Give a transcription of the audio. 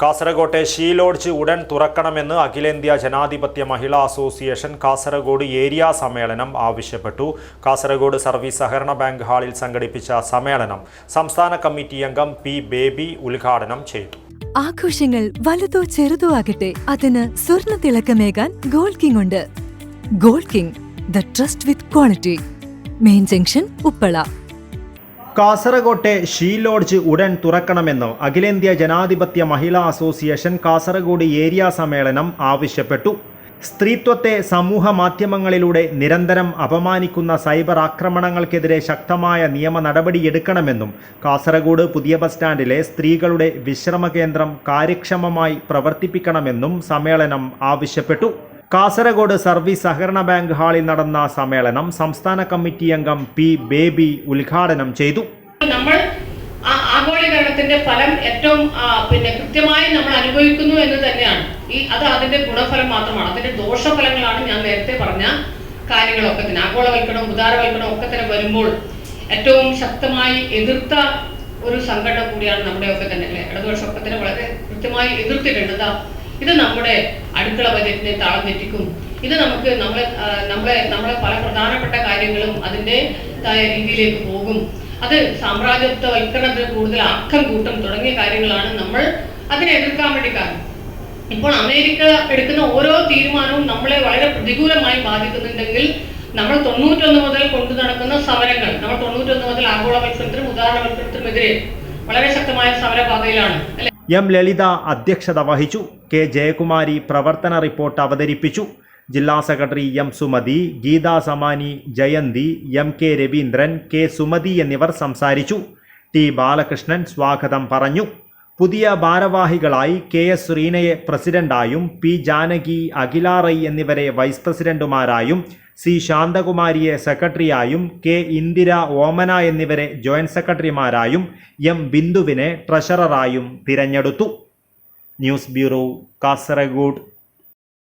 കാസർഗോട്ടെ she lodge ഉടൻ തുറക്കണമെന്ന് അഖിലേന്ത്യാ ജനാധിപത്യ മഹിളാ അസോസിയേഷൻ കാസർഗോഡ് ഏരിയ സമ്മേളനം ആവശ്യപ്പെട്ടു. കാസർഗോഡ് സർവീസ് സഹകരണ ബാങ്ക് ഹാളിൽ സംഘടിപ്പിച്ച സമ്മേളനം സംസ്ഥാന കമ്മിറ്റി അംഗം പി ബേബി ഉദ്ഘാടനം ചെയ്തു. ആഘോഷങ്ങൾ വലുതോ ചെറുതോ ആകട്ടെ, അതിന് സ്വർണ്ണ തിളക്കമേകാൻ ഗോൾഡ് കിങ് ഉണ്ട്. Gold King, the trust with quality. Main junction, Uppala. കാസർഗോട്ടെ ഷീ ലോഡ്ജ് ഉടൻ തുറക്കണമെന്ന് അഖിലേന്ത്യാ ജനാധിപത്യ മഹിളാ അസോസിയേഷൻ കാസർഗോഡ് ഏരിയ സമ്മേളനം ആവശ്യപ്പെട്ടു. സ്ത്രീത്വത്തെ സമൂഹ മാധ്യമങ്ങളിലൂടെ നിരന്തരം അപമാനിക്കുന്ന സൈബർ ആക്രമണങ്ങൾക്കെതിരെ ശക്തമായ നിയമ നടപടിയെടുക്കണമെന്നും കാസർഗോഡ് പുതിയ ബസ് സ്റ്റാൻഡിലെ സ്ത്രീകളുടെ വിശ്രമ കേന്ദ്രം കാര്യക്ഷമമായി പ്രവർത്തിപ്പിക്കണമെന്നും സമ്മേളനം ആവശ്യപ്പെട്ടു. കാസർഗോഡ് സർവീസ് സഹകരണ ബാങ്ക് ഹാളിൽ നടന്ന സമ്മേളനം സംസ്ഥാന കമ്മിറ്റി അംഗം പി ബേബി ഉദ്ഘാടനം ചെയ്തു. നമ്മൾ ആഗോളീകരണത്തിന്റെ ഫലം ഏറ്റവും കൃത്യമായി നമ്മൾ അനുഭവിക്കുന്നു എന്ന് തന്നെയാണ്. അത് അതിന്റെ ഗുണഫലം മാത്രമാണ്. അതിന്റെ ദോഷഫലങ്ങളാണ് ഞാൻ നേരത്തെ പറഞ്ഞ കാര്യങ്ങളൊക്കെ തന്നെ. ആഗോളവൽക്കരണം, ഉദാരവൽക്കരണം ഒക്കെ തന്നെ വരുമ്പോൾ ഏറ്റവും ശക്തമായി എതിർത്ത ഒരു സംഘടന കൂടിയാണ് നമ്മുടെയൊക്കെ തന്നെ അല്ലെ. ഇടതുപക്ഷമൊക്കെ തന്നെ വളരെ കൃത്യമായി എതിർത്തിട്ടുണ്ട്. ഇത് നമ്മുടെ അടുക്കള ബജറ്റിനെ താളം തെറ്റിക്കും. ഇത് നമ്മളെ പല പ്രധാനപ്പെട്ട കാര്യങ്ങളും അതിൻ്റെതായ രീതിയിലേക്ക് പോകും. അത് സാമ്രാജ്യത്വവൽക്കരണത്തിന് കൂടുതൽ ആക്കം കൂട്ടം തുടങ്ങിയ കാര്യങ്ങളാണ് നമ്മൾ അതിനെ എതിർക്കാൻ വേണ്ടി കാരണം. ഇപ്പോൾ അമേരിക്ക എടുക്കുന്ന ഓരോ തീരുമാനവും നമ്മളെ വളരെ പ്രതികൂലമായി ബാധിക്കുന്നുണ്ടെങ്കിൽ നമ്മൾ 91 മുതൽ കൊണ്ടു നടക്കുന്ന സമരങ്ങൾ, നമ്മൾ 91 മുതൽ ആഗോളവൽക്കരണത്തിനും ഉദാരവൽക്കരണത്തിനുമെതിരെ വളരെ ശക്തമായ സമരപാതയിലാണ് അല്ലെ. എം ലളിത അധ്യക്ഷത വഹിച്ചു. കെ ജയകുമാരി പ്രവർത്തന റിപ്പോർട്ട് അവതരിപ്പിച്ചു. ജില്ലാ secretary M Sumathi, Geetha Samani, Jayanthi, M K Raveendran, K Sumathi എന്നിവർ സംസാരിച്ചു. ടി ബാലകൃഷ്ണൻ സ്വാഗതം പറഞ്ഞു. പുതിയ ഭാരവാഹികളായി കെ എസ് റീനയെ പ്രസിഡന്റായും പി ജാനകി, അഖില റൈ എന്നിവരെ വൈസ് പ്രസിഡന്റുമാരായും സി ശാന്തകുമാരിയെ സെക്രട്ടറിയായും കെ ഇന്ദിര, ഓമന എന്നിവരെ ജോയിന്റ് സെക്രട്ടറിമാരായും എം ബിന്ദുവിനെ ട്രഷററായും തിരഞ്ഞെടുത്തു. News bureau, Kasaragod.